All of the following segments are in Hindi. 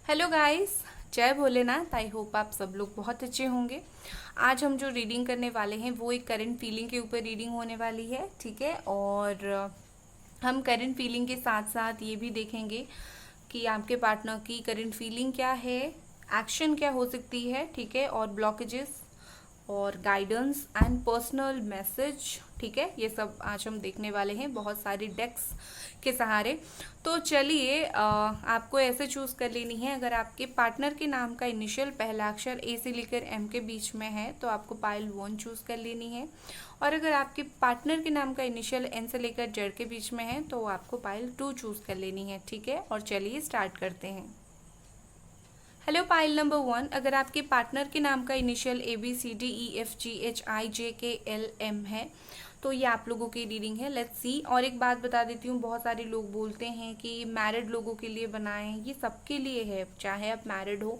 हेलो गाइस, जय भोलेनाथ। आई होप आप सब लोग बहुत अच्छे होंगे। आज हम जो रीडिंग करने वाले हैं वो एक करंट फीलिंग के ऊपर रीडिंग होने वाली है, ठीक है। और हम करंट फीलिंग के साथ साथ ये भी देखेंगे कि आपके पार्टनर की करंट फीलिंग क्या है, एक्शन क्या हो सकती है, ठीक है, और ब्लॉकेजेस और गाइडेंस एंड पर्सनल मैसेज, ठीक है। ये सब आज हम देखने वाले हैं बहुत सारी डेक्स के सहारे। तो चलिए, आपको ऐसे चूज कर लेनी है। अगर आपके पार्टनर के नाम का इनिशियल पहला अक्षर ए से लेकर एम के बीच में है तो आपको पाइल 1 चूज कर लेनी है। और अगर आपके पार्टनर के नाम का इनिशियल एन से लेकर जेड के बीच में है तो आपको पाइल 2 चूज कर लेनी है, ठीक है। और चलिए स्टार्ट करते हैं। हेलो पाइल नंबर 1, अगर आपके पार्टनर के नाम का इनिशियल ABCDEFGHIJKLM है तो ये आप लोगों की रीडिंग है। Let's see. और एक बात बता देती हूँ, बहुत सारे लोग बोलते हैं कि मैरिड लोगों के लिए बनाएं, ये सबके लिए है। चाहे आप मैरिड हो,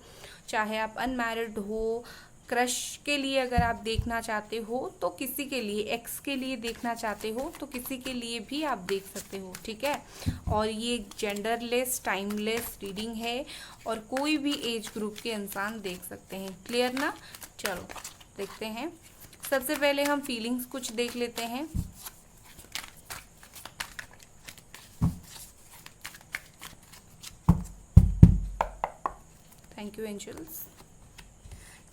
चाहे आप अनमैरिड हो, क्रश के लिए अगर आप देखना चाहते हो तो किसी के लिए, एक्स के लिए देखना चाहते हो तो किसी के लिए भी आप देख सकते हो, ठीक है। और ये जेंडरलेस टाइमलेस रीडिंग है और कोई भी एज ग्रुप के इंसान देख सकते हैं। क्लियर ना? चलो देखते हैं। सबसे पहले हम फीलिंग्स कुछ देख लेते हैं। Thank you angels.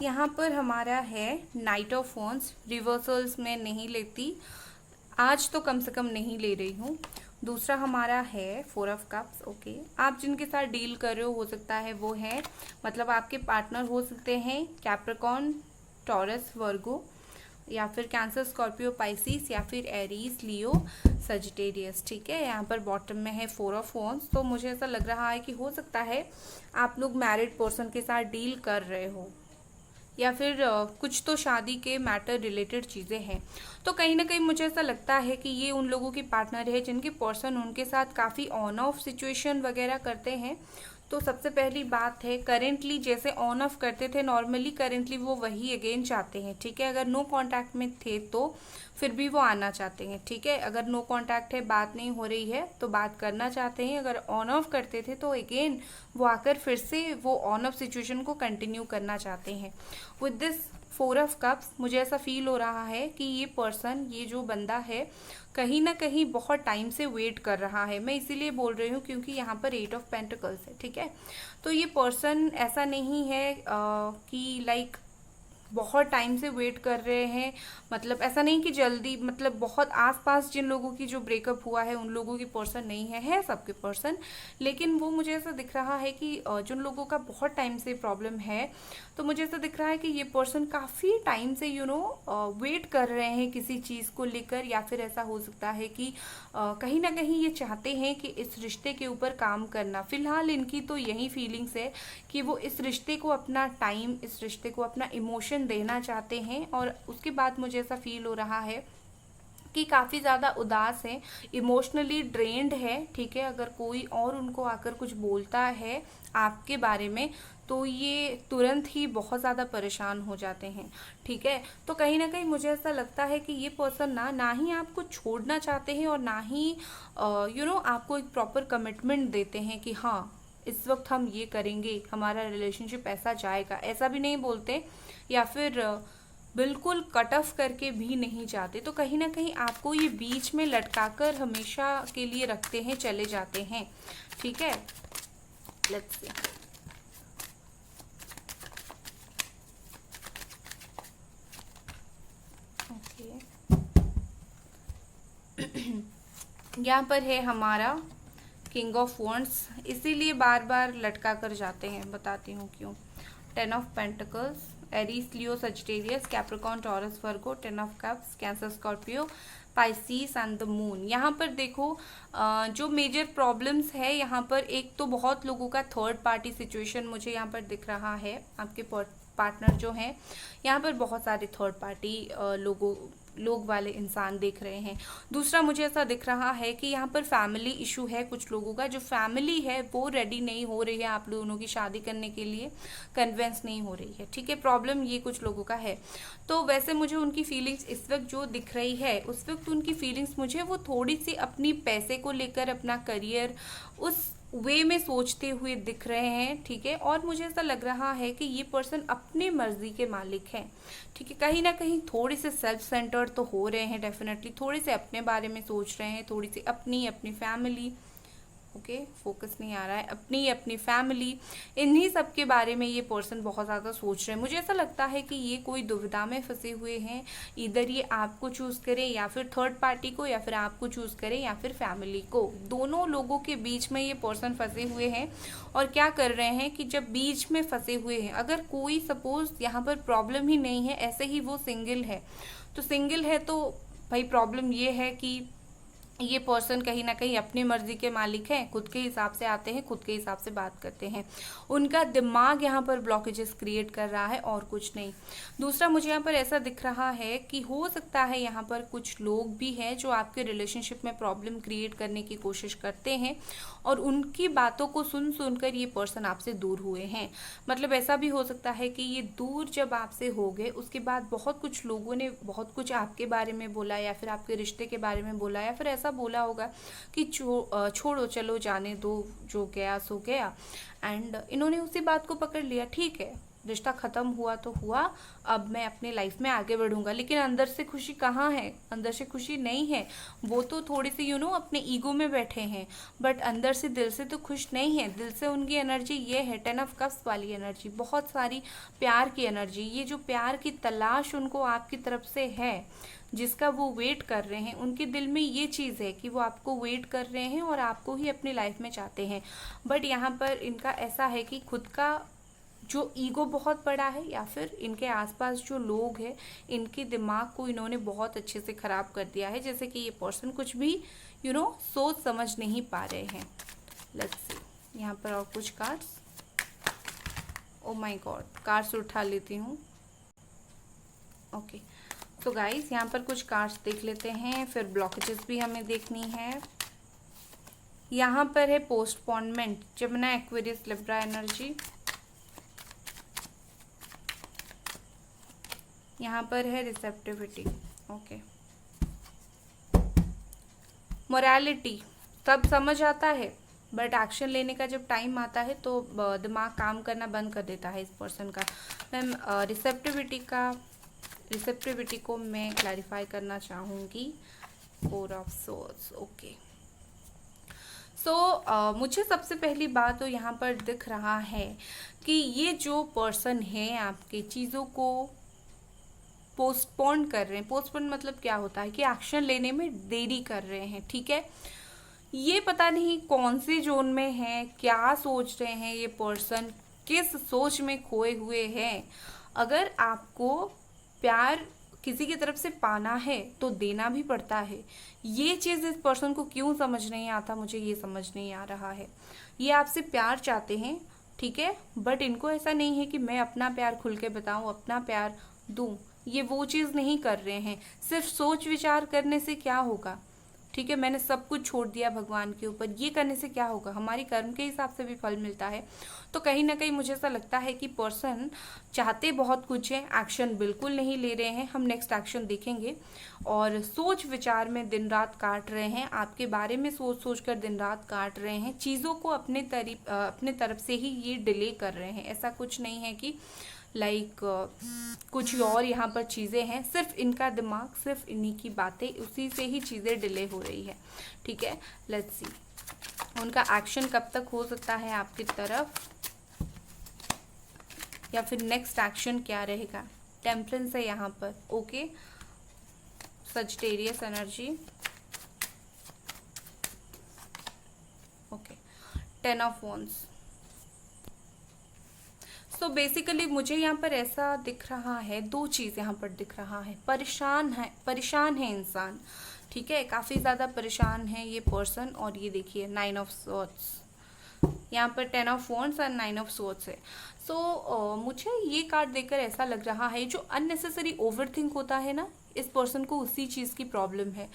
यहाँ पर हमारा है नाइट ऑफ वॉन्ड्स, रिवर्सल्स में नहीं लेती आज, तो कम से कम नहीं ले रही हूँ। दूसरा हमारा है 4 ऑफ कप्स। ओके, आप जिनके साथ डील कर रहे हो सकता है वो है, मतलब आपके पार्टनर हो सकते हैं कैप्रिकॉर्न, टॉरस, वर्गो, या फिर कैंसर, स्कॉर्पियो, पाइसिस, या फिर एरीज, लियो, सजिटेरियस, ठीक है। यहाँ पर बॉटम में है 4 ऑफ वॉन्ड्स। तो मुझे ऐसा लग रहा है कि हो सकता है आप लोग मैरिड पर्सन के साथ डील कर रहे हो, या फिर कुछ तो शादी के मैटर रिलेटेड चीज़ें हैं। तो कहीं ना कहीं मुझे ऐसा लगता है कि ये उन लोगों की पार्टनर है जिनके पर्सन उनके साथ काफ़ी ऑन ऑफ सिचुएशन वगैरह करते हैं। तो सबसे पहली बात है, करेंटली जैसे ऑन ऑफ करते थे नॉर्मली, करेंटली वो वही अगेन चाहते हैं, ठीक है। अगर नो कांटेक्ट में थे तो फिर भी वो आना चाहते हैं, ठीक है। अगर नो कांटेक्ट है, बात नहीं हो रही है, तो बात करना चाहते हैं। अगर ऑन ऑफ करते थे तो अगेन वो आकर फिर से वो ऑन ऑफ सिचुएशन को कंटिन्यू करना चाहते हैं। विद दिस 4 ऑफ कप्स मुझे ऐसा फील हो रहा है कि ये पर्सन, ये जो बंदा है, कहीं ना कहीं बहुत टाइम से वेट कर रहा है। मैं इसीलिए बोल रही हूँ क्योंकि यहाँ पर 8 ऑफ पेंटिकल्स है, ठीक है। तो ये पर्सन ऐसा नहीं है कि लाइक बहुत टाइम से वेट कर रहे हैं, मतलब ऐसा नहीं कि जल्दी, मतलब बहुत आसपास जिन लोगों की जो ब्रेकअप हुआ है उन लोगों की पर्सन नहीं है सबके पर्सन। लेकिन वो मुझे ऐसा दिख रहा है कि जिन लोगों का बहुत टाइम से प्रॉब्लम है, तो मुझे ऐसा दिख रहा है कि ये पर्सन काफ़ी टाइम से वेट कर रहे हैं किसी चीज़ को लेकर, या फिर ऐसा हो सकता है कि कहीं ना कहीं ये चाहते हैं कि इस रिश्ते के ऊपर काम करना। फिलहाल इनकी तो यही फीलिंग्स है कि वो इस रिश्ते को अपना टाइम, इस रिश्ते को अपना इमोशन देना चाहते हैं। और उसके बाद मुझे ऐसा फील हो रहा है कि काफ़ी ज़्यादा उदास है, इमोशनली ड्रेन्ड है, ठीक है। अगर कोई और उनको आकर कुछ बोलता है आपके बारे में तो ये तुरंत ही बहुत ज़्यादा परेशान हो जाते हैं, ठीक है। तो कहीं ना कहीं मुझे ऐसा लगता है कि ये पर्सन ना ही आपको छोड़ना चाहते हैं और ना ही आपको एक प्रॉपर कमिटमेंट देते हैं कि हाँ इस वक्त हम ये करेंगे, हमारा रिलेशनशिप ऐसा जाएगा, ऐसा भी नहीं बोलते। या फिर बिल्कुल कट ऑफ करके भी नहीं जाते। तो कहीं ना कहीं आपको ये बीच में लटकाकर हमेशा के लिए रखते हैं, चले जाते हैं, ठीक है। Let's see. ओके, यहाँ पर है हमारा किंग ऑफ वॉन्ड्स, इसीलिए बार बार लटका कर जाते हैं, बताती हूँ क्यों। 10 of pentacles, Aries, Leo, Sagittarius, Capricorn, taurus, Virgo, 10 of cups, cancer, Scorpio, Pisces and the moon. यहाँ पर देखो, जो मेजर प्रॉब्लम्स है यहाँ पर, एक तो बहुत लोगों का थर्ड पार्टी सिचुएशन मुझे यहाँ पर दिख रहा है। आपके पार्टनर जो हैं, यहाँ पर बहुत सारे थर्ड पार्टी लोग वाले इंसान देख रहे हैं। दूसरा मुझे ऐसा दिख रहा है कि यहाँ पर फैमिली इशू है कुछ लोगों का। जो फैमिली है वो रेडी नहीं हो रही है आप दोनों की शादी करने के लिए, कन्विंस नहीं हो रही है, ठीक है। प्रॉब्लम ये कुछ लोगों का है। तो वैसे मुझे उनकी फीलिंग्स इस वक्त जो दिख रही है, उस वक्त उनकी फीलिंग्स मुझे वो थोड़ी सी अपनी पैसे को लेकर, अपना करियर, उस वे में सोचते हुए दिख रहे हैं, ठीक है। और मुझे ऐसा लग रहा है कि ये पर्सन अपनी मर्जी के मालिक हैं, ठीक है। कहीं ना कहीं थोड़े से सेल्फ सेंटर्ड तो हो रहे हैं डेफिनेटली, थोड़े से अपने बारे में सोच रहे हैं, थोड़ी सी अपनी अपनी फैमिली, ओके फोकस नहीं आ रहा है, अपनी अपनी फैमिली, इन्हीं सब के बारे में ये पर्सन बहुत ज़्यादा सोच रहे हैं। मुझे ऐसा लगता है कि ये कोई दुविधा में फंसे हुए हैं, इधर ये आपको चूज़ करें या फिर थर्ड पार्टी को, या फिर आपको चूज़ करें या फिर फैमिली को। दोनों लोगों के बीच में ये पर्सन फंसे हुए हैं। और क्या कर रहे हैं कि जब बीच में फंसे हुए हैं, अगर कोई सपोज यहाँ पर प्रॉब्लम ही नहीं है, ऐसे ही वो सिंगल है, तो सिंगल है तो भाई प्रॉब्लम ये है कि ये पर्सन कहीं ना कहीं अपनी मर्जी के मालिक हैं, खुद के हिसाब से आते हैं, खुद के हिसाब से बात करते हैं। उनका दिमाग यहाँ पर ब्लॉकेजेस क्रिएट कर रहा है और कुछ नहीं। दूसरा मुझे यहाँ पर ऐसा दिख रहा है कि हो सकता है यहाँ पर कुछ लोग भी हैं जो आपके रिलेशनशिप में प्रॉब्लम क्रिएट करने की कोशिश करते हैं, और उनकी बातों को सुन सुनकर ये पर्सन आपसे दूर हुए हैं। मतलब ऐसा भी हो सकता है कि ये दूर जब आपसे हो गए, उसके बाद बहुत कुछ लोगों ने बहुत कुछ आपके बारे में बोला, या फिर आपके रिश्ते के बारे में बोला, या फिर ऐसा बोला होगा कि छोड़ो चलो जाने दो, जो गया सो गया, एंड इन्होंने उसी बात को पकड़ लिया। ठीक है, रिश्ता खत्म हुआ तो हुआ, अब मैं अपने लाइफ में आगे बढ़ूंगा। लेकिन अंदर से खुशी कहाँ है? अंदर से खुशी नहीं है। वो तो थोड़ी सी अपने ईगो में बैठे हैं, बट अंदर से दिल से तो खुश नहीं है। दिल से उनकी एनर्जी ये है 10 ऑफ कप्स वाली एनर्जी, बहुत सारी प्यार की एनर्जी। ये जो प्यार की तलाश उनको आपकी तरफ से है, जिसका वो वेट कर रहे हैं, उनके दिल में ये चीज़ है कि वो आपको वेट कर रहे हैं और आपको ही अपनी लाइफ में चाहते हैं। बट यहाँ पर इनका ऐसा है कि खुद का जो ईगो बहुत बड़ा है, या फिर इनके आसपास जो लोग हैं, इनके दिमाग को इन्होंने बहुत अच्छे से ख़राब कर दिया है, जैसे कि ये पर्सन कुछ भी सोच समझ नहीं पा रहे हैं। लेट्स सी यहाँ पर और कुछ cards. O my God, cards उठा लेती हूँ। ओके, तो गाइस यहाँ पर कुछ कार्ड्स देख लेते हैं, फिर ब्लॉकेजेस भी हमें देखनी है। यहाँ पर है postponement, Jamuna Aquarius Libra energy. यहाँ पर है रिसेप्टिविटी, ओके। मोरालिटी, सब समझ आता है, बट एक्शन लेने का जब टाइम आता है तो दिमाग काम करना बंद कर देता है इस पर्सन का। मैम रिसेप्टिविटी को मैं क्लैरिफाई करना चाहूँगी। 4 ऑफ सोर्ड्स, ओके। सो मुझे सबसे पहली बात तो यहाँ पर दिख रहा है कि ये जो पर्सन है आपके चीज़ों को पोस्टपोन कर रहे हैं। पोस्टपोन मतलब क्या होता है कि एक्शन लेने में देरी कर रहे हैं, ठीक है। ये पता नहीं कौन से जोन में है, क्या सोच रहे हैं ये पर्सन, किस सोच में खोए हुए हैं। अगर आपको प्यार किसी की तरफ से पाना है तो देना भी पड़ता है। ये चीज़ इस पर्सन को क्यों समझ नहीं आता, मुझे ये समझ नहीं आ रहा है। ये आपसे प्यार चाहते हैं, ठीक है, बट इनको ऐसा नहीं है कि मैं अपना प्यार खुल के बताऊं, अपना प्यार दूं। ये वो चीज़ नहीं कर रहे हैं। सिर्फ सोच विचार करने से क्या होगा, ठीक है। मैंने सब कुछ छोड़ दिया भगवान के ऊपर, ये करने से क्या होगा? हमारी कर्म के हिसाब से भी फल मिलता है। तो कहीं ना कहीं मुझे ऐसा लगता है कि पर्सन चाहते बहुत कुछ है, एक्शन बिल्कुल नहीं ले रहे हैं। हम नेक्स्ट एक्शन देखेंगे। और सोच विचार में दिन रात काट रहे हैं, आपके बारे में सोच सोच कर दिन रात काट रहे हैं। चीज़ों को अपने तरफ से ही ये डिले कर रहे हैं। ऐसा कुछ नहीं है कि कुछ और यहाँ पर चीज़ें हैं। सिर्फ इनका दिमाग, सिर्फ इन्हीं की बातें, उसी से ही चीज़ें डिले हो रही है, ठीक है। लेट्स सी उनका एक्शन कब तक हो सकता है आपकी तरफ, या फिर नेक्स्ट एक्शन क्या रहेगा। टेम्परेंस है यहाँ पर, okay. Sagittarius energy, okay. 10 of wands. तो बेसिकली मुझे यहाँ पर ऐसा दिख रहा है, दो चीज़ यहाँ पर दिख रहा है। परेशान है इंसान, ठीक है, काफ़ी ज़्यादा परेशान है ये पर्सन। और ये देखिए 9 ऑफ स्वॉर्ड्स, यहाँ पर 10 ऑफ वॉन्ड्स और 9 ऑफ स्वॉर्ड्स है। सो मुझे ये कार्ड देखकर ऐसा लग रहा है जो अननेसेसरी ओवरथिंक होता है ना, इस पर्सन को उसी चीज़ की प्रॉब्लम है।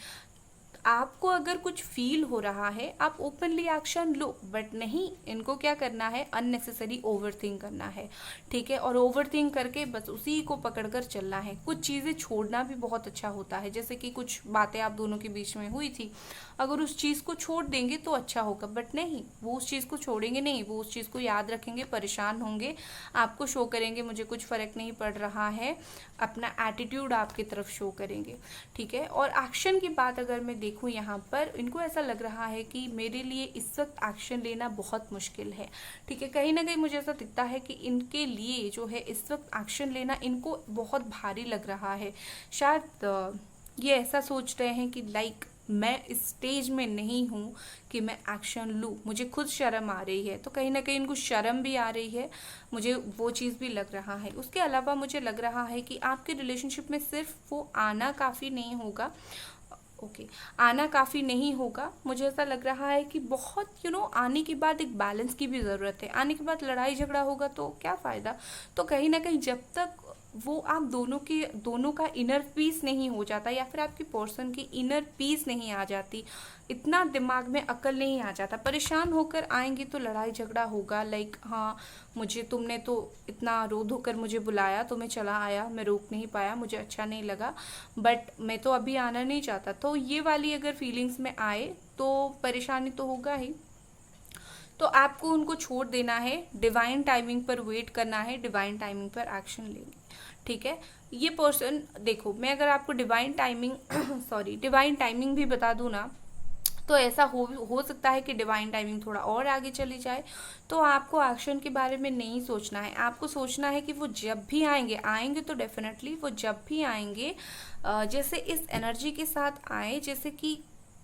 आपको अगर कुछ फील हो रहा है आप ओपनली एक्शन लो, बट नहीं, इनको क्या करना है, अननेसेसरी ओवरथिंक करना है, ठीक है। और ओवरथिंक करके बस उसी को पकड़कर चलना है। कुछ चीज़ें छोड़ना भी बहुत अच्छा होता है, जैसे कि कुछ बातें आप दोनों के बीच में हुई थी, अगर उस चीज़ को छोड़ देंगे तो अच्छा होगा, बट नहीं, वो उस चीज़ को छोड़ेंगे नहीं, वो उस चीज़ को याद रखेंगे, परेशान होंगे, आपको शो करेंगे मुझे कुछ फ़र्क नहीं पड़ रहा है, अपना एटीट्यूड आपकी तरफ शो करेंगे, ठीक है। और एक्शन की बात अगर मैं देखूं यहाँ पर, इनको ऐसा लग रहा है कि मेरे लिए इस वक्त एक्शन लेना बहुत मुश्किल है, ठीक है। कहीं ना कहीं मुझे ऐसा दिखता है कि इनके लिए जो है इस वक्त एक्शन लेना इनको बहुत भारी लग रहा है। शायद ये ऐसा सोच रहे हैं कि लाइक मैं इस स्टेज में नहीं हूँ कि मैं एक्शन लूँ, मुझे खुद शर्म आ रही है, तो कहीं ना कहीं इनको शर्म भी आ रही है, मुझे वो चीज़ भी लग रहा है। उसके अलावा मुझे लग रहा है कि आपके रिलेशनशिप में सिर्फ वो आना काफ़ी नहीं होगा, ओके आना काफ़ी नहीं होगा, मुझे ऐसा लग रहा है कि बहुत आने के बाद एक बैलेंस की भी ज़रूरत है। आने के बाद लड़ाई झगड़ा होगा तो क्या फ़ायदा। तो कहीं ना कहीं जब तक वो आप दोनों का इनर पीस नहीं हो जाता, या फिर आपकी पर्सन की इनर पीस नहीं आ जाती, इतना दिमाग में अकल नहीं आ जाता, परेशान होकर आएंगे तो लड़ाई झगड़ा होगा। लाइक हाँ, मुझे तुमने तो इतना रो धो कर मुझे बुलाया तो मैं चला आया, मैं रोक नहीं पाया, मुझे अच्छा नहीं लगा, बट मैं तो अभी आना नहीं चाहता। तो ये वाली अगर फीलिंग्स में आए तो परेशानी तो होगा ही। तो आपको उनको छोड़ देना है, डिवाइन टाइमिंग पर वेट करना है, डिवाइन टाइमिंग पर एक्शन लेंगे, ठीक है। ये पर्सन देखो, मैं अगर आपको डिवाइन टाइमिंग डिवाइन टाइमिंग भी बता दूँ ना, तो ऐसा हो सकता है कि डिवाइन टाइमिंग थोड़ा और आगे चली जाए। तो आपको एक्शन के बारे में नहीं सोचना है, आपको सोचना है कि वो जब भी आएंगे तो डेफिनेटली वो जब भी आएंगे जैसे इस एनर्जी के साथ आए, जैसे कि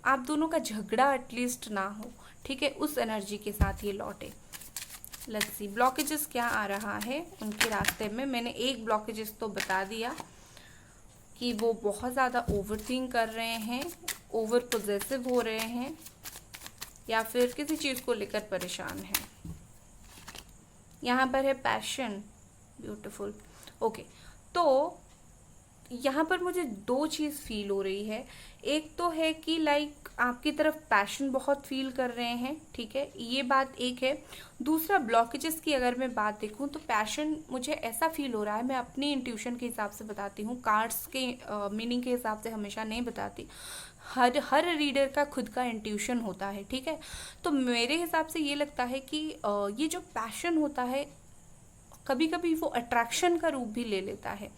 आप दोनों का झगड़ा एटलीस्ट ना हो, ठीक है, उस एनर्जी के साथ ये लौटे। लेट्स सी ब्लॉकेजेस क्या आ रहा है उनके रास्ते में। मैंने एक ब्लॉकेजेस तो बता दिया कि वो बहुत ज़्यादा ओवरथिंक कर रहे हैं, ओवर पोजेसिव हो रहे हैं, या फिर किसी चीज़ को लेकर परेशान हैं। यहाँ पर है पैशन, ब्यूटीफुल, ओके। तो यहाँ पर मुझे दो चीज़ फील हो रही है। एक तो है कि लाइक आपकी तरफ पैशन बहुत फील कर रहे हैं, ठीक है, ये बात एक है। दूसरा ब्लॉकेजेस की अगर मैं बात देखूँ तो पैशन मुझे ऐसा फील हो रहा है, मैं अपनी इंट्यूशन के हिसाब से बताती हूँ, कार्ड्स के मीनिंग के हिसाब से हमेशा नहीं बताती, हर रीडर का खुद का इंट्यूशन होता है, ठीक है। तो मेरे हिसाब से ये लगता है कि ये जो पैशन होता है कभी कभी वो अट्रैक्शन का रूप भी ले लेता है।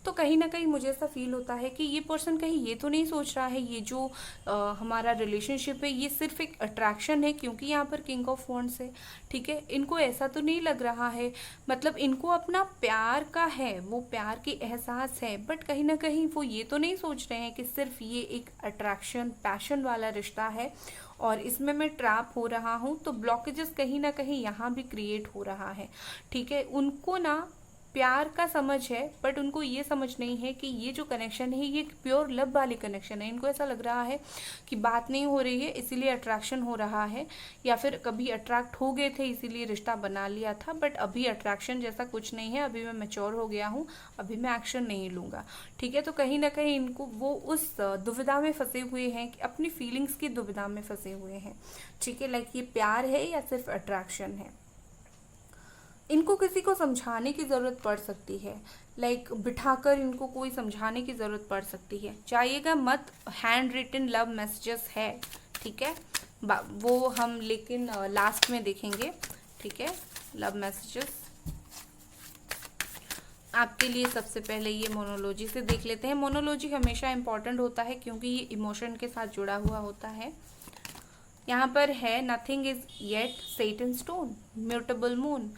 तो कहीं ना कहीं मुझे ऐसा फील होता है कि ये पर्सन कहीं ये तो नहीं सोच रहा है ये जो हमारा रिलेशनशिप है ये सिर्फ एक अट्रैक्शन है, क्योंकि यहाँ पर किंग ऑफ वॉन्ड्स है, ठीक है। इनको ऐसा तो नहीं लग रहा है, मतलब इनको अपना प्यार का है, वो प्यार की एहसास है, बट कहीं ना कहीं वो ये तो नहीं सोच रहे हैं कि सिर्फ ये एक अट्रैक्शन पैशन वाला रिश्ता है और इसमें मैं ट्रैप हो रहा हूँ। तो ब्लॉकेजेस कहीं ना कहीं यहाँ भी क्रिएट हो रहा है, ठीक है। उनको ना प्यार का समझ है, बट उनको ये समझ नहीं है कि ये जो कनेक्शन है ये प्योर लव वाली कनेक्शन है। इनको ऐसा लग रहा है कि बात नहीं हो रही है इसीलिए अट्रैक्शन हो रहा है, या फिर कभी अट्रैक्ट हो गए थे इसीलिए रिश्ता बना लिया था, बट अभी अट्रैक्शन जैसा कुछ नहीं है, अभी मैं मैच्योर हो गया हूँ, अभी मैं एक्शन नहीं लूँगा, ठीक है। तो कहीं ना कहीं इनको वो उस दुविधा में फंसे हुए हैं, कि अपनी फीलिंग्स की दुविधा में फंसे हुए हैं, ठीक है। लाइक ये प्यार है या सिर्फ अट्रैक्शन है। इनको किसी को समझाने की ज़रूरत पड़ सकती है, लाइक बिठाकर इनको कोई समझाने की ज़रूरत पड़ सकती है। चाहिएगा मत, हैंड रिटन लव मैसेजेस है, ठीक है, वो हम लेकिन लास्ट में देखेंगे, ठीक है। लव मैसेजेस आपके लिए सबसे पहले ये मोनोलॉजी से देख लेते हैं। मोनोलॉजी हमेशा इम्पॉर्टेंट होता है क्योंकि ये इमोशन के साथ जुड़ा हुआ होता है। यहाँ पर है nothing is yet set in stone, mutable moon.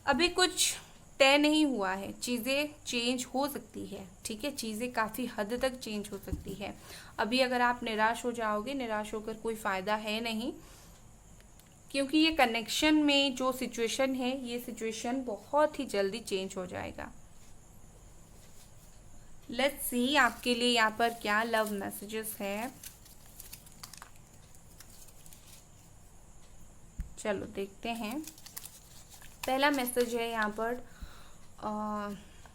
अभी कुछ तय नहीं हुआ है, चीज़ें चेंज हो सकती है, ठीक है, चीज़ें काफ़ी हद तक चेंज हो सकती है। अभी अगर आप निराश हो जाओगे, निराश होकर कोई फ़ायदा है नहीं, क्योंकि ये कनेक्शन में जो सिचुएशन है ये सिचुएशन बहुत ही जल्दी चेंज हो जाएगा। लेट्स सी आपके लिए यहाँ पर क्या लव मैसेजेस है। चलो देखते हैं। पहला मैसेज है यहाँ पर,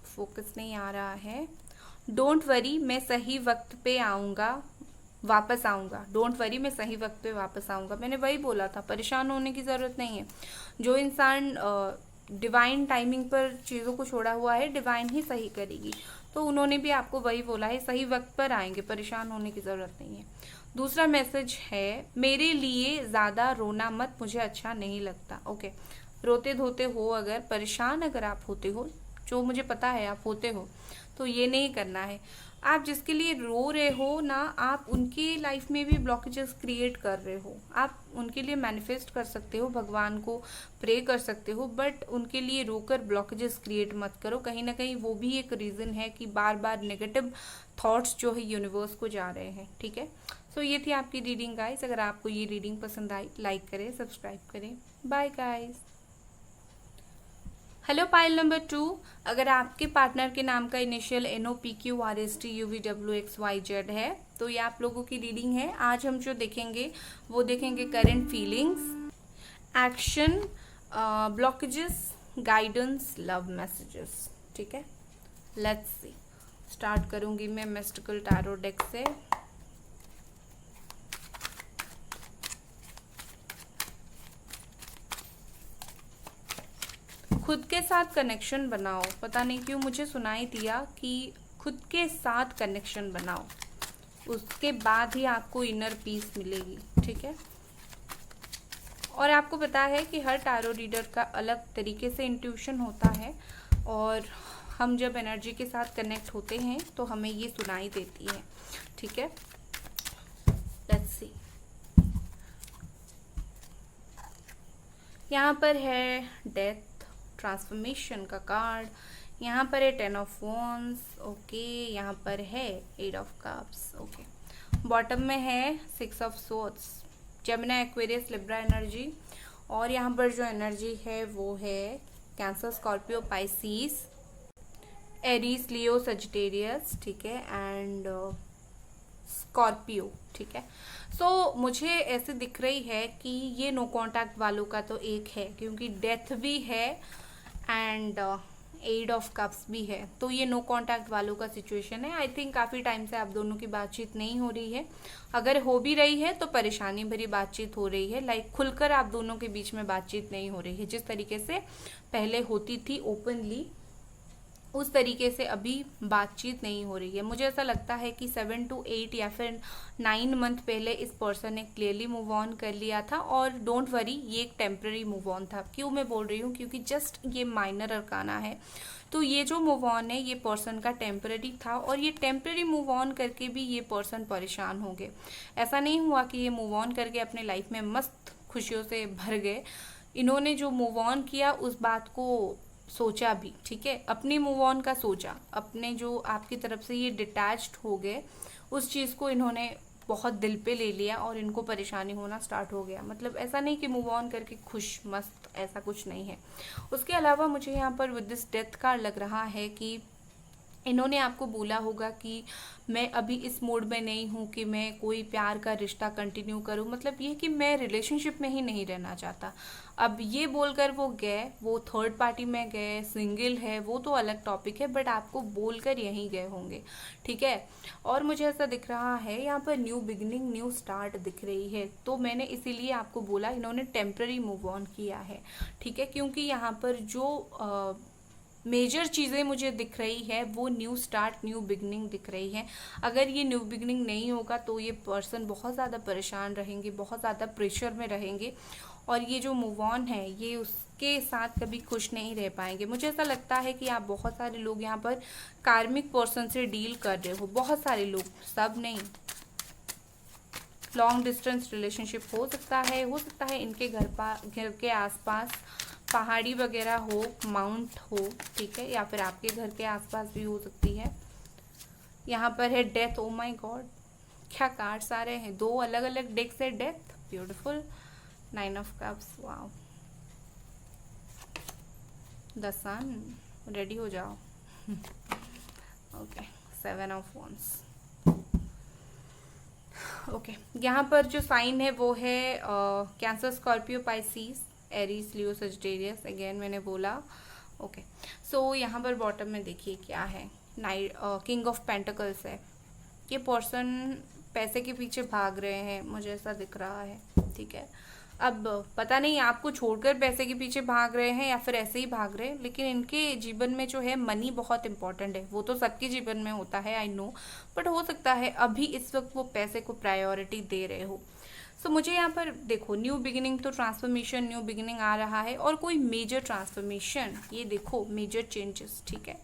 फोकस नहीं आ रहा है। डोंट वरी, मैं सही वक्त पे आऊँगा, वापस आऊँगा, डोंट वरी, मैं सही वक्त पे वापस आऊँगा। मैंने वही बोला था, परेशान होने की ज़रूरत नहीं है। जो इंसान डिवाइन टाइमिंग पर चीज़ों को छोड़ा हुआ है, डिवाइन ही सही करेगी। तो उन्होंने भी आपको वही बोला है, सही वक्त पर आएंगे, परेशान होने की ज़रूरत नहीं है। दूसरा मैसेज है, मेरे लिए ज़्यादा रोना मत, मुझे अच्छा नहीं लगता। ओके, रोते धोते हो, अगर परेशान अगर आप होते हो, जो मुझे पता है आप होते हो, तो ये नहीं करना है। आप जिसके लिए रो रहे हो ना, आप उनकी लाइफ में भी ब्लॉकेजेस क्रिएट कर रहे हो। आप उनके लिए मैनिफेस्ट कर सकते हो, भगवान को प्रे कर सकते हो, बट उनके लिए रोकर ब्लॉकेजेस क्रिएट मत करो। कहीं ना कहीं वो भी एक रीज़न है कि बार बार नेगेटिव थॉट्स जो है यूनिवर्स को जा रहे हैं। ठीक है, सो ये थी आपकी रीडिंग गाइस। अगर आपको ये रीडिंग पसंद आई, लाइक करें, सब्सक्राइब करें। Bye guys. Hello pile number 2, अगर आपके पार्टनर के नाम का इनिशियल NOPQRSTUVWXYZ है तो ये आप लोगों की रीडिंग है। आज हम जो देखेंगे वो देखेंगे current feelings, action, blockages, guidance, love messages. ठीक है, लेट्स सी। स्टार्ट करूंगी मैं मिस्टिकल टैरो डेक से। खुद के साथ कनेक्शन बनाओ। पता नहीं क्यों मुझे सुनाई दिया कि खुद के साथ कनेक्शन बनाओ, उसके बाद ही आपको इनर पीस मिलेगी। ठीक है, और आपको पता है कि हर टैरो रीडर का अलग तरीके से इंट्यूशन होता है, और हम जब एनर्जी के साथ कनेक्ट होते हैं तो हमें ये सुनाई देती है। ठीक है, लेट्स सी। यहाँ पर है डेथ, ट्रांसफॉर्मेशन का कार्ड। यहाँ पर है 10 ऑफ वॉन्ड्स। ओके, यहाँ पर है 8 ऑफ कप्स। ओके, बॉटम में है 6 of swords, Gemini, Aquarius, Libra energy. और यहाँ पर जो एनर्जी है वो है कैंसर, स्कॉर्पियो, पाइसीस, एरीज, लियो, सजिटेरियस। ठीक है, एंड स्कॉर्पियो। ठीक है, सो मुझे ऐसे दिख रही है कि ये नो कांटेक्ट वालों का तो एक है, क्योंकि डेथ भी है एंड 8 ऑफ कप्स भी है, तो ये नो कांटेक्ट वालों का सिचुएशन है। आई थिंक काफ़ी टाइम से आप दोनों की बातचीत नहीं हो रही है। अगर हो भी रही है तो परेशानी भरी बातचीत हो रही है, लाइक खुलकर आप दोनों के बीच में बातचीत नहीं हो रही है। जिस तरीके से पहले होती थी ओपनली, उस तरीके से अभी बातचीत नहीं हो रही है। मुझे ऐसा लगता है कि 7 to 8 या फिर 9 मंथ पहले इस पर्सन ने क्लियरली मूव ऑन कर लिया था, और डोंट वरी, ये एक टेम्पररी मूव ऑन था। क्यों मैं बोल रही हूँ, क्योंकि जस्ट ये माइनर अरकाना है, तो ये जो मूव ऑन है ये पर्सन का टेम्पररी था, और ये टेम्पररी मूव ऑन करके भी ये पर्सन परेशान हो गए। ऐसा नहीं हुआ कि ये मूव ऑन करके अपने लाइफ में मस्त खुशियों से भर गए। इन्होंने जो मूव ऑन किया उस बात को सोचा भी। ठीक है, अपनी मूव ऑन का सोचा, अपने जो आपकी तरफ से ये डिटैच्ड हो गए उस चीज़ को इन्होंने बहुत दिल पे ले लिया, और इनको परेशानी होना स्टार्ट हो गया। मतलब ऐसा नहीं कि मूव ऑन करके खुश मस्त, ऐसा कुछ नहीं है। उसके अलावा मुझे यहाँ पर विद दिस डेथ कार्ड लग रहा है कि इन्होंने आपको बोला होगा कि मैं अभी इस मोड में नहीं हूँ कि मैं कोई प्यार का रिश्ता कंटिन्यू करूँ, मतलब ये कि मैं रिलेशनशिप में ही नहीं रहना चाहता। अब ये बोलकर वो गए, वो थर्ड पार्टी में गए, सिंगल है वो तो अलग टॉपिक है, बट आपको बोलकर यहीं गए होंगे। ठीक है, और मुझे ऐसा दिख रहा है यहाँ पर न्यू बिगिनिंग, न्यू स्टार्ट दिख रही है, तो मैंने इसीलिए आपको बोला इन्होंने टेम्पररी मूव ऑन किया है। ठीक है, क्योंकि यहाँ पर जो मेजर चीज़ें मुझे दिख रही है वो न्यू स्टार्ट, न्यू बिगनिंग दिख रही है। अगर ये न्यू बिगनिंग नहीं होगा तो ये पर्सन बहुत ज़्यादा परेशान रहेंगे, बहुत ज़्यादा प्रेशर में रहेंगे, और ये जो मूव ऑन है ये उसके साथ कभी खुश नहीं रह पाएंगे। मुझे ऐसा लगता है कि आप बहुत सारे लोग यहाँ पर कार्मिक पर्सन से डील कर रहे हो, बहुत सारे लोग, सब नहीं। लॉन्ग डिस्टेंस रिलेशनशिप हो सकता है इनके घर के आसपास पहाड़ी वगैरह हो, माउंट हो। ठीक है, या फिर आपके घर के आसपास भी हो सकती है। यहाँ पर है डेथ। ओ माय गॉड, क्या कार्ड्स आ रहे हैं, 2 अलग अलग डेक से death, beautiful. 9 of cups, wow, the sun, ready हो जाओ। Okay, 7 of wands. ओके, यहाँ पर जो साइन है वो है कैंसर, स्कॉर्पियो, पाइसीस, एरीज, लियो, सजिटेरियस। अगेन मैंने बोला। ओके, सो यहाँ पर बॉटम में देखिए क्या है, किंग ऑफ पेंटिकल्स है। ये पर्सन पैसे के पीछे भाग रहे हैं, मुझे ऐसा दिख रहा है। ठीक है, अब पता नहीं आपको छोड़कर पैसे के पीछे भाग रहे हैं या फिर ऐसे ही भाग रहे हैं, लेकिन इनके जीवन में जो है मनी बहुत इंपॉर्टेंट है। वो तो सबके जीवन में होता है, आई नो, बट हो सकता है अभी इस वक्त वो पैसे को प्रायोरिटी दे रहे हो। सो मुझे यहाँ पर देखो, न्यू बिगिनिंग तो ट्रांसफॉर्मेशन, न्यू बिगिनिंग आ रहा है, और कोई मेजर ट्रांसफॉर्मेशन, ये देखो मेजर चेंजेस। ठीक है,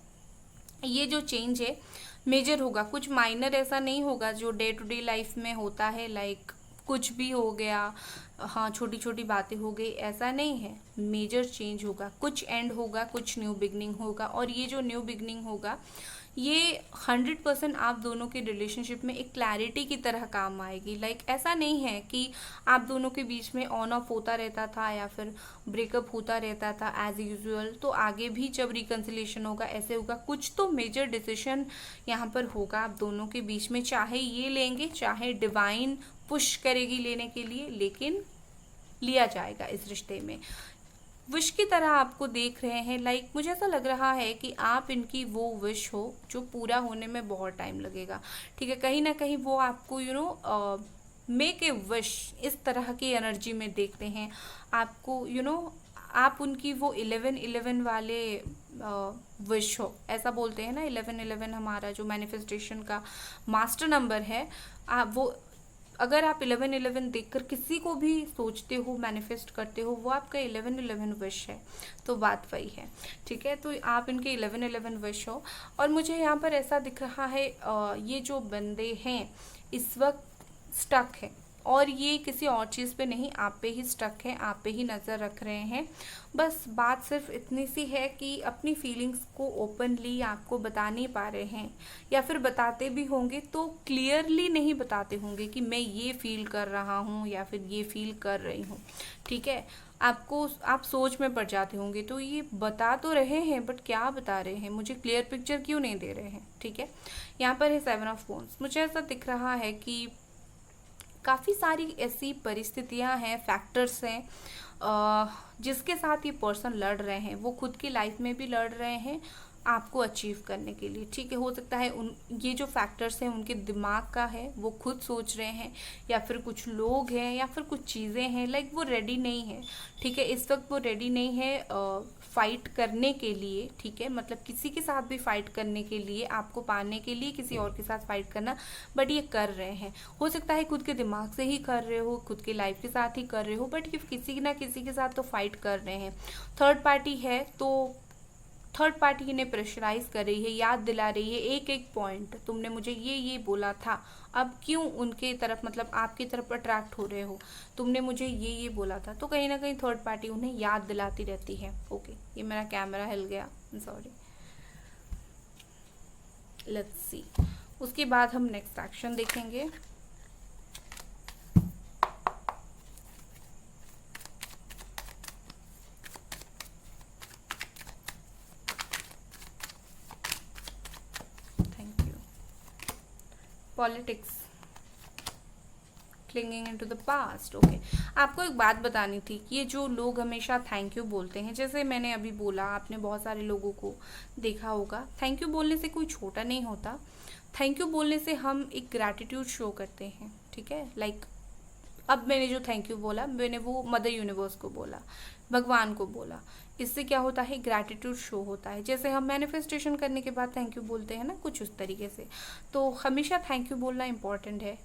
ये जो चेंज है मेजर होगा, कुछ माइनर ऐसा नहीं होगा जो डे टू डे लाइफ में होता है, लाइक कुछ भी हो गया, हाँ छोटी छोटी बातें हो गई, ऐसा नहीं है। मेजर चेंज होगा, कुछ एंड होगा, कुछ न्यू बिगनिंग होगा, और ये जो न्यू बिगनिंग होगा ये 100% आप दोनों के रिलेशनशिप में एक क्लैरिटी की तरह काम आएगी। लाइक ऐसा नहीं है कि आप दोनों के बीच में ऑन ऑफ होता रहता था या फिर ब्रेकअप होता रहता था एज यूजुअल, तो आगे भी जब रिकन्सिलेशन होगा ऐसे होगा। कुछ तो मेजर डिसीजन यहाँ पर होगा आप दोनों के बीच में, चाहे ये लेंगे, चाहे डिवाइन पुश करेगी लेने के लिए, लेकिन लिया जाएगा इस रिश्ते में। विश की तरह आपको देख रहे हैं, लाइक मुझे ऐसा लग रहा है कि आप इनकी वो विश हो जो पूरा होने में बहुत टाइम लगेगा। ठीक है, कहीं ना कहीं वो आपको मेक ए विश इस तरह की एनर्जी में देखते हैं आपको, आप उनकी वो 11-11 वाले विश हो, ऐसा बोलते हैं ना, 11-11 हमारा जो मैनिफेस्टेशन का मास्टर नंबर है। आप वो, अगर आप 11-11 देखकर किसी को भी सोचते हो, मैनिफेस्ट करते हो, वो आपका 11-11 विश है, तो बात वही है। ठीक है, तो आप इनके 11-11 विश हो। और मुझे यहाँ पर ऐसा दिख रहा है ये जो बंदे हैं इस वक्त स्टक है, और ये किसी और चीज़ पे नहीं, आप पे ही स्टक है, आप पे ही नज़र रख रहे हैं। बस बात सिर्फ इतनी सी है कि अपनी फीलिंग्स को ओपनली आपको बता नहीं पा रहे हैं, या फिर बताते भी होंगे तो क्लियरली नहीं बताते होंगे कि मैं ये फील कर रहा हूँ या फिर ये फील कर रही हूँ। ठीक है, आप सोच में पड़ जाते होंगे, तो ये बता तो रहे हैं बट क्या बता रहे हैं, मुझे क्लियर पिक्चर क्यों नहीं दे रहे हैं। ठीक है, यहाँ पर है 7 ऑफ वॉन्ड्स। मुझे ऐसा दिख रहा है कि काफ़ी सारी ऐसी परिस्थितियां हैं, फैक्टर्स हैं जिसके साथ ये पर्सन लड़ रहे हैं। वो खुद की लाइफ में भी लड़ रहे हैं आपको अचीव करने के लिए। ठीक है, हो सकता है ये जो फैक्टर्स हैं उनके दिमाग का है, वो खुद सोच रहे हैं, या फिर कुछ लोग हैं, या फिर कुछ चीज़ें हैं, लाइक वो रेडी नहीं है। ठीक है, इस वक्त वो रेडी नहीं है फाइट करने के लिए। ठीक है, मतलब किसी के साथ भी फाइट करने के लिए, आपको पाने के लिए किसी और के साथ फाइट करना, बट ये कर रहे हैं। हो सकता है खुद के दिमाग से ही कर रहे हो, खुद की लाइफ के साथ ही कर रहे हो, बट ये किसी ना किसी के साथ तो फाइट कर रहे हैं। थर्ड पार्टी है, तो थर्ड पार्टी इन्हें प्रेशराइज कर रही है, याद दिला रही है एक एक पॉइंट, तुमने मुझे ये बोला था, अब क्यों उनके तरफ, मतलब आपकी तरफ अट्रैक्ट हो रहे हो, तुमने मुझे ये बोला था। तो कहीं ना कहीं थर्ड पार्टी उन्हें याद दिलाती रहती है। ओके, ये मेरा कैमरा हिल गया, सॉरी। लेट्स सी, उसके बाद हम नेक्स्ट एक्शन देखेंगे। Politics, clinging into the past. Okay, आपको एक बात बतानी थी कि ये जो लोग हमेशा थैंक यू बोलते हैं, जैसे मैंने अभी बोला, आपने बहुत सारे लोगों को देखा होगा, थैंक यू बोलने से कोई छोटा नहीं होता। थैंक यू बोलने से हम एक ग्रैटिट्यूड शो करते हैं। ठीक है, लाइक अब मैंने जो थैंक यू बोला, मैंने वो मदर यूनिवर्स को बोला, भगवान को बोला, इससे क्या होता है, ग्रैटिट्यूड शो होता है। जैसे हम मैनिफेस्टेशन करने के बाद थैंक यू बोलते हैं ना, कुछ उस तरीके से। तो हमेशा थैंक यू बोलना इम्पॉर्टेंट है,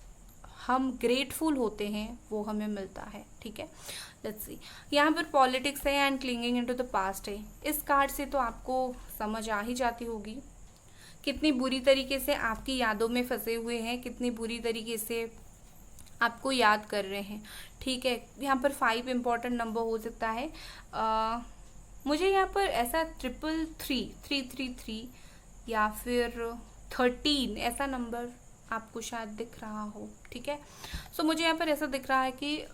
हम ग्रेटफुल होते हैं, वो हमें मिलता है। ठीक है, लेट्स सी, यहाँ पर पॉलिटिक्स है and clinging into the past है। इस कार्ड से तो आपको समझ आ ही जाती होगी कितनी बुरी तरीके से आपकी यादों में फंसे हुए हैं, कितनी बुरी तरीके से आपको याद कर रहे हैं। ठीक है, यहाँ पर 5 इम्पॉर्टेंट नंबर हो सकता है। मुझे यहाँ पर ऐसा 333 या फिर 13 ऐसा नंबर आपको शायद दिख रहा हो। ठीक है, सो मुझे यहाँ पर ऐसा दिख रहा है कि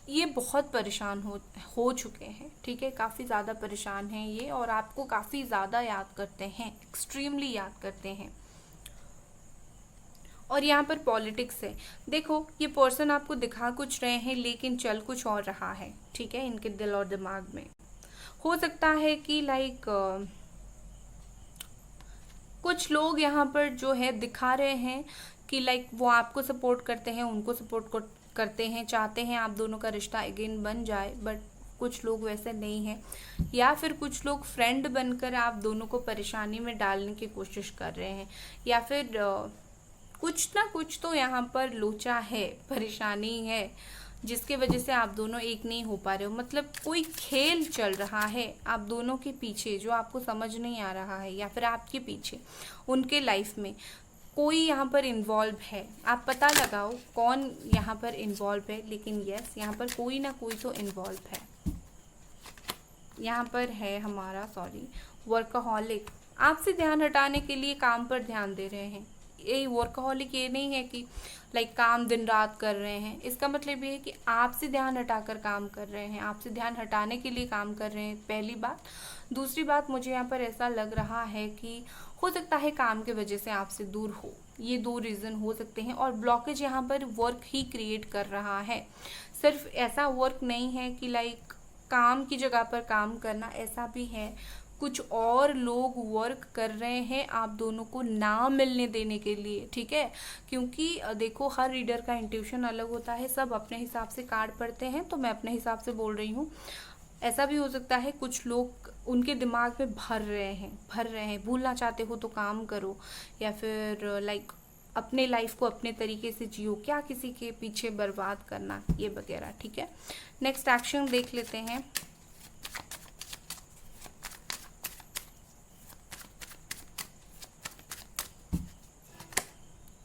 ये बहुत परेशान हो चुके हैं। ठीक है, काफ़ी ज़्यादा परेशान हैं ये, और आपको काफ़ी ज़्यादा याद करते हैं, एक्सट्रीमली याद करते हैं। और यहाँ पर पॉलिटिक्स है, देखो ये पर्सन आपको दिखा कुछ रहे हैं लेकिन चल कुछ और रहा है। ठीक है, इनके दिल और दिमाग में हो सकता है कि लाइक कुछ लोग यहाँ पर जो है दिखा रहे हैं कि लाइक वो आपको सपोर्ट करते हैं, उनको सपोर्ट करते हैं, चाहते हैं आप दोनों का रिश्ता अगेन बन जाए, बट कुछ लोग वैसे नहीं हैं। या फिर कुछ लोग फ्रेंड बनकर आप दोनों को परेशानी में डालने की कोशिश कर रहे हैं, या फिर कुछ ना कुछ तो यहाँ पर लोचा है, परेशानी है, जिसके वजह से आप दोनों एक नहीं हो पा रहे हो। मतलब कोई खेल चल रहा है आप दोनों के पीछे जो आपको समझ नहीं आ रहा है, या फिर आपके पीछे उनके लाइफ में कोई यहाँ पर इन्वॉल्व है। आप पता लगाओ कौन यहाँ पर इन्वॉल्व है, लेकिन यस यहाँ पर कोई ना कोई तो इन्वॉल्व है। यहाँ पर है हमारा वर्कaholic, आपसे ध्यान हटाने के लिए काम पर ध्यान दे रहे हैं। ये वर्कaholic ये नहीं है कि लाइक काम दिन रात कर रहे हैं, इसका मतलब ये है कि आपसे ध्यान हटाकर काम कर रहे हैं, आपसे ध्यान हटाने के लिए काम कर रहे हैं, पहली बात। दूसरी बात, मुझे यहाँ पर ऐसा लग रहा है कि हो सकता है काम के वजह से आपसे दूर हो, ये 2 रीज़न हो सकते हैं। और ब्लॉकेज यहाँ पर वर्क ही क्रिएट कर रहा है, सिर्फ ऐसा वर्क नहीं है कि लाइक काम की जगह पर काम करना, ऐसा भी है कुछ और लोग वर्क कर रहे हैं आप दोनों को ना मिलने देने के लिए, ठीक है। क्योंकि देखो हर रीडर का इंट्यूशन अलग होता है, सब अपने हिसाब से कार्ड पढ़ते हैं, तो मैं अपने हिसाब से बोल रही हूँ। ऐसा भी हो सकता है कुछ लोग उनके दिमाग में भर रहे हैं, भूलना चाहते हो तो काम करो, या फिर लाइक अपने लाइफ को अपने तरीके से जियो, क्या किसी के पीछे बर्बाद करना, ये वगैरह, ठीक है। नेक्स्ट एक्शन देख लेते हैं।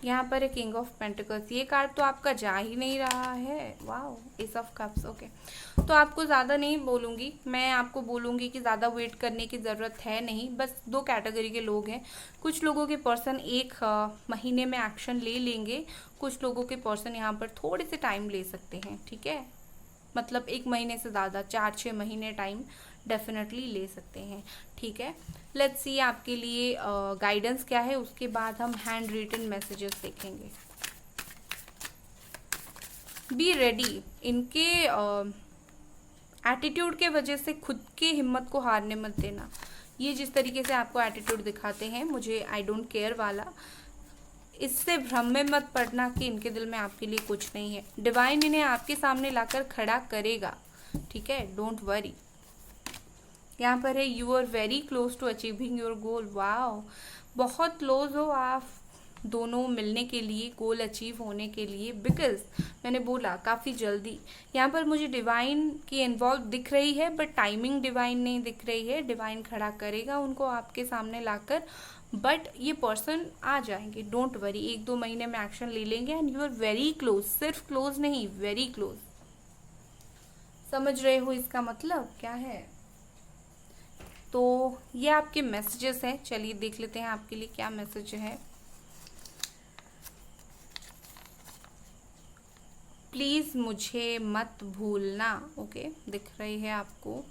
यहाँ पर है किंग ऑफ पेंटिकल्स, ये कार्ड तो आपका जा ही नहीं रहा है। Wow, S of cups, okay. तो आपको ज़्यादा नहीं बोलूँगी, मैं आपको बोलूँगी कि ज़्यादा वेट करने की ज़रूरत है नहीं। बस 2 कैटेगरी के लोग हैं, कुछ लोगों के पर्सन 1 महीने में एक्शन ले लेंगे, कुछ लोगों के पर्सन यहाँ पर थोड़े से टाइम ले सकते हैं, ठीक है। मतलब 1 महीने से ज़्यादा 4-6 महीने टाइम डेफिनेटली ले सकते हैं, ठीक है। लेट्स सी आपके लिए गाइडेंस क्या है, उसके बाद हम हैंड रिटन मैसेजेस देखेंगे। बी रेडी, इनके एटीट्यूड के वजह से खुद के हिम्मत को हारने मत देना। ये जिस तरीके से आपको एटीट्यूड दिखाते हैं, मुझे आई डोंट केयर वाला, इससे भ्रम में मत पड़ना कि इनके दिल में आपके लिए कुछ नहीं है। डिवाइन इन्हें आपके सामने लाकर खड़ा करेगा, ठीक है, डोंट वरी। यहाँ पर है you are very close to achieving your goal. Wow, बहुत क्लोज हो आप दोनों मिलने के लिए, गोल अचीव होने के लिए, बिकॉज मैंने बोला काफ़ी जल्दी। यहाँ पर मुझे डिवाइन की इन्वॉल्व दिख रही है, बट टाइमिंग डिवाइन नहीं दिख रही है। डिवाइन खड़ा करेगा उनको आपके सामने लाकर, बट ये पर्सन आ जाएंगे, डोंट वरी। 1-2 महीने में एक्शन ले लेंगे and you are very close, सिर्फ क्लोज नहीं, वेरी क्लोज। समझ रहे हो इसका मतलब क्या है? तो ये आपके मैसेजेस हैं, चलिए देख लेते हैं आपके लिए क्या मैसेज है। प्लीज़ मुझे मत भूलना, ओके, दिख रही है आपको।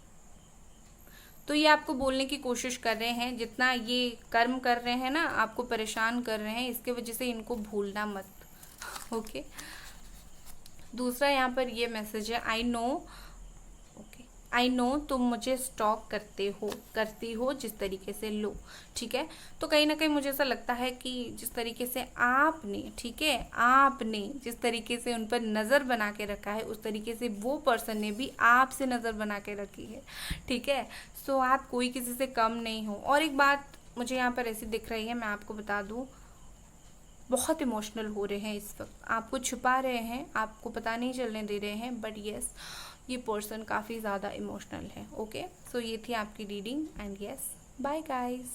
तो ये आपको बोलने की कोशिश कर रहे हैं, जितना ये कर्म कर रहे हैं ना, आपको परेशान कर रहे हैं, इसके वजह से इनको भूलना मत, ओके। दूसरा यहाँ पर ये मैसेज है, आई नो तुम मुझे स्टॉक करती हो जिस तरीके से, लो, ठीक है। तो कहीं ना कहीं मुझे ऐसा लगता है कि जिस तरीके से आपने, ठीक है, आपने जिस तरीके से उन पर नज़र बना के रखा है, उस तरीके से वो पर्सन ने भी आपसे नज़र बना के रखी है, ठीक है। सो आप कोई किसी से कम नहीं हो। और एक बात मुझे यहाँ पर ऐसी दिख रही है, मैं आपको बता दूँ, बहुत इमोशनल हो रहे हैं इस वक्त, आपको छुपा रहे हैं, आपको पता नहीं चलने दे रहे हैं, बट यस ये पर्सन काफ़ी ज़्यादा इमोशनल है, ओके। सो ये थी आपकी reading and yes, bye guys.